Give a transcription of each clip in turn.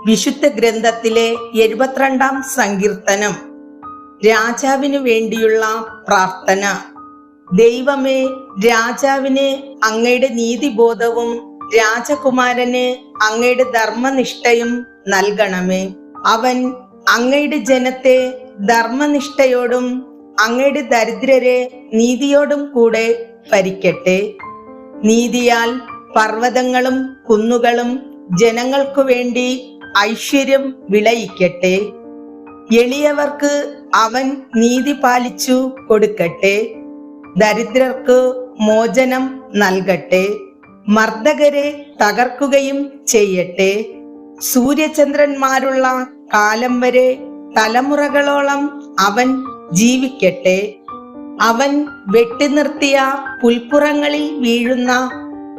വിശുദ്ധ ഗ്രന്ഥത്തിലെ 72-ാം സങ്കീർത്തനം. രാജാവിനു വേണ്ടിയുള്ള പ്രാർത്ഥന. ദൈവമേ, രാജാവിന് അങ്ങയുടെ നീതിബോധവും രാജകുമാരന് അങ്ങയുടെ ധർമ്മനിഷ്ഠയും നൽകണമേ. അവൻ അങ്ങയുടെ ജനത്തെ ധർമ്മനിഷ്ഠയോടും അങ്ങയുടെ ദരിദ്രരെ നീതിയോടും കൂടെ ഭരിക്കട്ടെ. നീതിയാൽ പർവ്വതങ്ങളും കുന്നുകളും ജനങ്ങൾക്കു വേണ്ടി ഐശ്വര്യം വിളയിക്കട്ടെ. എളിയവർക്ക് അവൻ നീതി പാലിച്ചു കൊടുക്കട്ടെ. ദരിദ്രർക്ക് മോചനം നൽകട്ടെ. മർദ്ദകരെ തകർക്കുകയും ചെയ്യട്ടെ. സൂര്യചന്ദ്രന്മാരുള്ള കാലം വരെ തലമുറകളോളം അവൻ ജീവിക്കട്ടെ. അവൻ വെട്ടിനിർത്തിയ പുൽപ്പുറങ്ങളിൽ വീഴുന്ന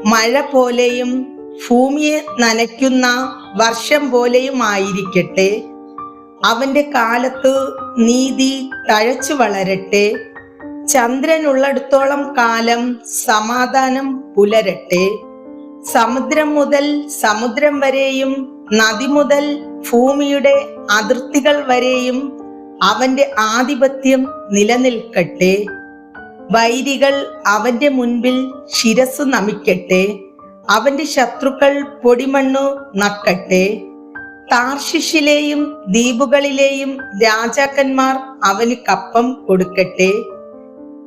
മഴ പോലെയും ഭൂമിയെ നനയ്ക്കുന്ന വർഷം പോലെയുമായിരിക്കട്ടെ. അവന്റെ കാലത്ത് നീതി തഴച്ചു വളരട്ടെ. ചന്ദ്രനുള്ളിടത്തോളം കാലം സമാധാനം പുലരട്ടെ. സമുദ്രം മുതൽ സമുദ്രം വരെയും നദി മുതൽ ഭൂമിയുടെ അതിർത്തികൾ വരെയും അവന്റെ ആധിപത്യം നിലനിൽക്കട്ടെ. വൈരികൾ അവന്റെ മുൻപിൽ ശിരസ്സു നമിക്കട്ടെ. അവന്റെ ശത്രുക്കൾ പൊടിമണ്ണു നക്കട്ടെ. താർഷിഷിലെയും ദ്വീപുകളിലെയും രാജാക്കന്മാർ അവന് കപ്പം കൊടുക്കട്ടെ.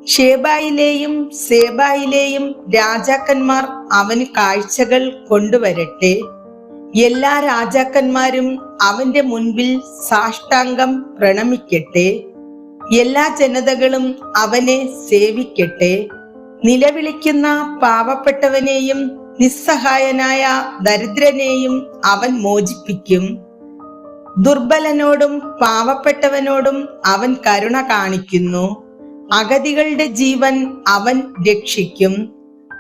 ഷേബായിലെയും സേബായിലെയും രാജാക്കന്മാർ അവന് കാഴ്ചകൾ കൊണ്ടുവരട്ടെ. എല്ലാ രാജാക്കന്മാരും അവന്റെ മുൻപിൽ സാഷ്ടാംഗം പ്രണമിക്കട്ടെ. എല്ലാ ജനതകളും അവനെ സേവിക്കട്ടെ. നിലവിളിക്കുന്ന പാവപ്പെട്ടവനെയും നിസ്സഹായനായ ദരിദ്രനെയും അവൻ മോചിപ്പിക്കും. ദുർബലനോടും പാവപ്പെട്ടവനോടും അവൻ കരുണ കാണിക്കുന്നു. അഗതികളുടെ ജീവൻ അവൻ രക്ഷിക്കും.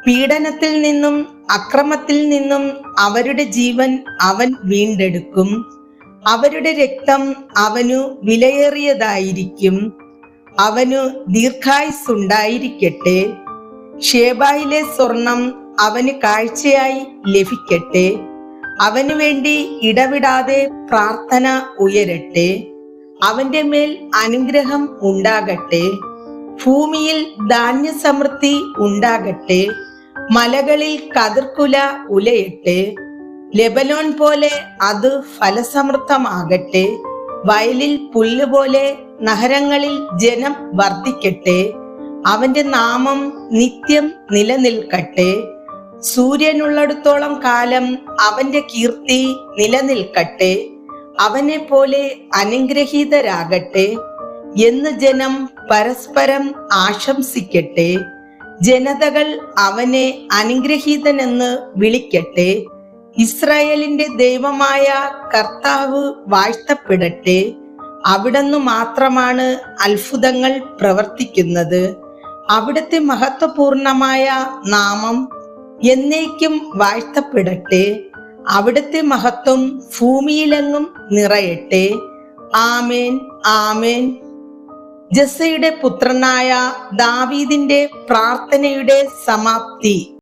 പീഡനത്തിൽ നിന്നും അക്രമത്തിൽ നിന്നും അവരുടെ ജീവൻ അവൻ വീണ്ടെടുക്കും. അവരുടെ രക്തം അവനു വിലയേറിയതായിരിക്കും. അവനു ദീർഘായുസ്സുണ്ടായിരിക്കട്ടെ. ഷേബായിലെ സ്വർണം അവന് കാഴ്ചയായി ലഭിക്കട്ടെ. അവനു വേണ്ടി ഇടവിടാതെ പ്രാർത്ഥന ഉയരട്ടെ. അവന്റെ മേൽ അനുഗ്രഹം ഉണ്ടാകട്ടെ. ഭൂമിയിൽ ധാന്യസമൃദ്ധി ഉണ്ടാകട്ടെ. മലകളിൽ കതിർക്കുല ഉലയട്ടെ. ലെബനോൻ പോലെ അത് ഫലസമൃദ്ധമാകട്ടെ. വയലിൽ പുല്ലുപോലെ നഗരങ്ങളിൽ ജനം വർദ്ധിക്കട്ടെ. അവന്റെ നാമം നിത്യം നിലനിൽക്കട്ടെ. സൂര്യനുള്ളിടത്തോളം കാലം അവന്റെ കീർത്തി നിലനിൽക്കട്ടെ. അവനെ പോലെ അനുഗ്രഹീതരാകട്ടെ എന്ന് ജനം പരസ്പരം ആശംസിക്കട്ടെ. ജനതകൾ അവനെ അനുഗ്രഹീതനെന്ന് വിളിക്കട്ടെ. ഇസ്രായേലിന്റെ ദൈവമായ കർത്താവ് വാഴ്ത്തപ്പെടട്ടെ. അവിടുന്ന് മാത്രമാണ് അത്ഭുതങ്ങൾ പ്രവർത്തിക്കുന്നത്. അവിടുത്തെ മഹത്വപൂർണമായ നാമം എന്നേക്കും വാഴ്ത്തപ്പെടട്ടെ. അവിടുത്തെ മഹത്വം ഭൂമിയിലെങ്ങും നിറയട്ടെ. ആമേൻ, ആമേൻ. ജസ്സയുടെ പുത്രനായ ദാവീദിന്റെ പ്രാർത്ഥനയുടെ സമാപ്തി.